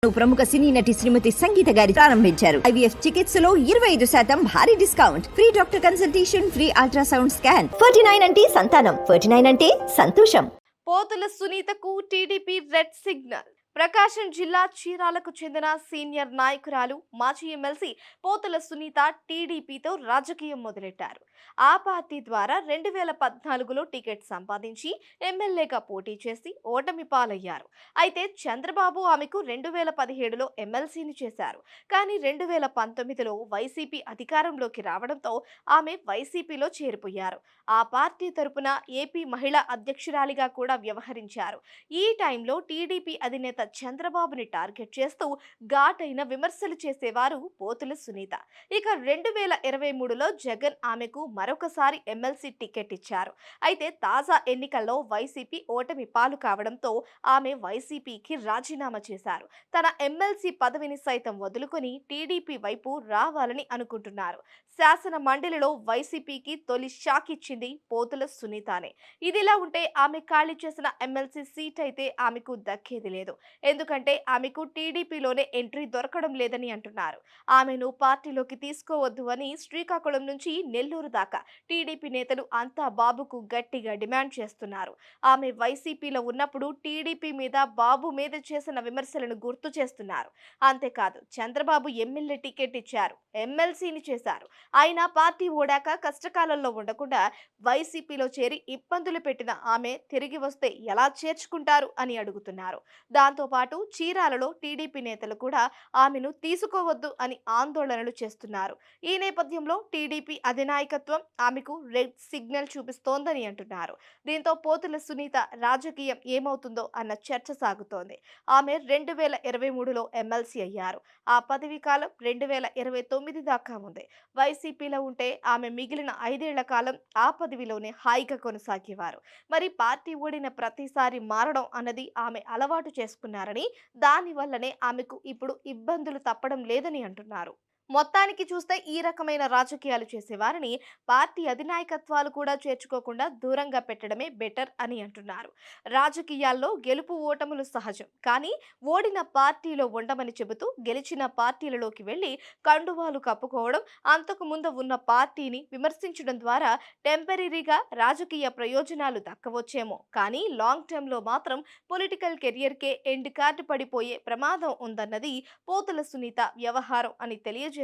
ప్రముఖ సినీ నటి శ్రీమతి సంగీత గారి ప్రారంభించారు. IVF చికిత్సలో 25% భారీ discount, free doctor consultation, free ultrasound scan. 49 అంటే సంతానం, 49 అంటే సంతోషం. పోతుల సునీతకు టీడీపీ రెడ్ సిగ్నల్. ప్రకాశం జిల్లా చీరాలకు చెందిన సీనియర్ నాయకురాలు మాజీ ఎమ్మెల్సీ పోతుల సునీత టీడీపీతో రాజకీయం మొదలెట్టారు. ఆ పార్టీ ద్వారా 2014లో టికెట్ సంపాదించి ఎమ్మెల్యేగా పోటీ చేసి ఓటమి పాలయ్యారు. అయితే చంద్రబాబు ఆమెకు 2017లో ఎమ్మెల్సీని చేశారు. కానీ 2019లో వైసీపీ అధికారంలోకి రావడంతో ఆమె వైసీపీలో చేరిపోయారు. ఆ పార్టీ తరపున ఏపీ మహిళా అధ్యక్షురాలిగా కూడా వ్యవహరించారు. ఈ టైంలో టీడీపీ అధినేత చంద్రబాబుని టార్గెట్ చేస్తూ ఘాటైన విమర్శలు చేసేవారు పోతుల సునీత. ఇక 2023లో జగన్ ఆమెకు మరొకసారి ఎమ్మెల్సీ టికెట్ ఇచ్చారు. అయితే తాజా ఎన్నికల్లో వైసీపీ ఓటమి పాలు కావడంతో ఆమె వైసీపీకి రాజీనామా చేశారు. తన ఎమ్మెల్సీ పదవిని సైతం వదులుకొని టీడీపీ వైపు రావాలని అనుకుంటున్నారు. శాసన మండలిలో వైసీపీకి తొలి షాక్ ఇచ్చింది పోతుల సునీతనే. ఇదిలా ఉంటే ఆమె ఖాళీ చేసిన ఎమ్మెల్సీ సీట్ అయితే ఆమెకు దక్కేది లేదు. ఎందుకంటే ఆమెకు టీడీపీలోనే ఎంట్రీ దొరకడం లేదని అంటున్నారు. ఆమెను పార్టీలోకి తీసుకోవద్దు అని శ్రీకాకుళం నుంచి నెల్లూరు దాకా టీడీపీ నేతలు అంతా బాబుకు గట్టిగా డిమాండ్ చేస్తున్నారు. ఆమె వైసీపీలో ఉన్నప్పుడు టీడీపీ మీద, బాబు మీద చేసిన విమర్శలను గుర్తు చేస్తున్నారు. అంతేకాదు చంద్రబాబు ఎమ్మెల్యే టికెట్ ఇచ్చారు, ఎమ్మెల్సీని చేశారు. అయినా పార్టీ ఓడాక కష్టకాలంలో ఉండకుండా వైసీపీలో చేరి ఇబ్బందులు పెట్టిన ఆమె తిరిగి వస్తే ఎలా చేర్చుకుంటారు అని అడుగుతున్నారు. దాంతో పాటు చీరాలలో టీడీపీ నేతలు కూడా ఆమెను తీసుకోవద్దు అని ఆందోళనలు చేస్తున్నారు. ఈ నేపథ్యంలో టీడీపీ అధినాయకత్వం ఆమెకు రెడ్ సిగ్నల్ చూపిస్తోందని అంటున్నారు. దీంతో పోతుల సునీత రాజకీయం ఏమవుతుందో అన్న చర్చ సాగుతోంది. ఆమె 2023లో ఎమ్మెల్సీ అయ్యారు. ఆ పదవీ కాలం 2029 దాకా ఉంది. వైసీపీలో ఉంటే ఆమె మిగిలిన 5 ఏళ్ల కాలం ఆ పదవిలోనే హాయిగా కొనసాగేవారు. మరి పార్టీ ఓడిన ప్రతిసారి మారడం అన్నది ఆమె అలవాటు చేసుకున్నారని, దానివల్లనే ఆమెకు ఇప్పుడు ఇబ్బందులు తప్పడం లేదని అంటున్నారు. మొత్తానికి చూస్తే ఈ రకమైన రాజకీయాలు చేసేవారిని పార్టీ అధినాయకత్వాలు కూడా చేర్చుకోకుండా దూరంగా పెట్టడమే బెటర్ అని అంటున్నారు. రాజకీయాల్లో గెలుపు ఓటములు సహజం, కానీ ఓడిన పార్టీలో ఉండమని చెబుతూ గెలిచిన పార్టీలలోకి వెళ్లి కండువాలు కప్పుకోవడం, అంతకు ముందు ఉన్న పార్టీని విమర్శించడం ద్వారా టెంపరీగా రాజకీయ ప్రయోజనాలు దక్కవచ్చేమో, కానీ లాంగ్ టర్మ్ లో మాత్రం పొలిటికల్ కెరియర్కే ఎండ్ కార్డు పడిపోయే ప్రమాదం ఉందన్నది పోతుల సునీత వ్యవహారం అని తెలియజేస్తోంది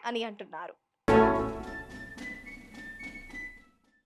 అని అంటున్నారు.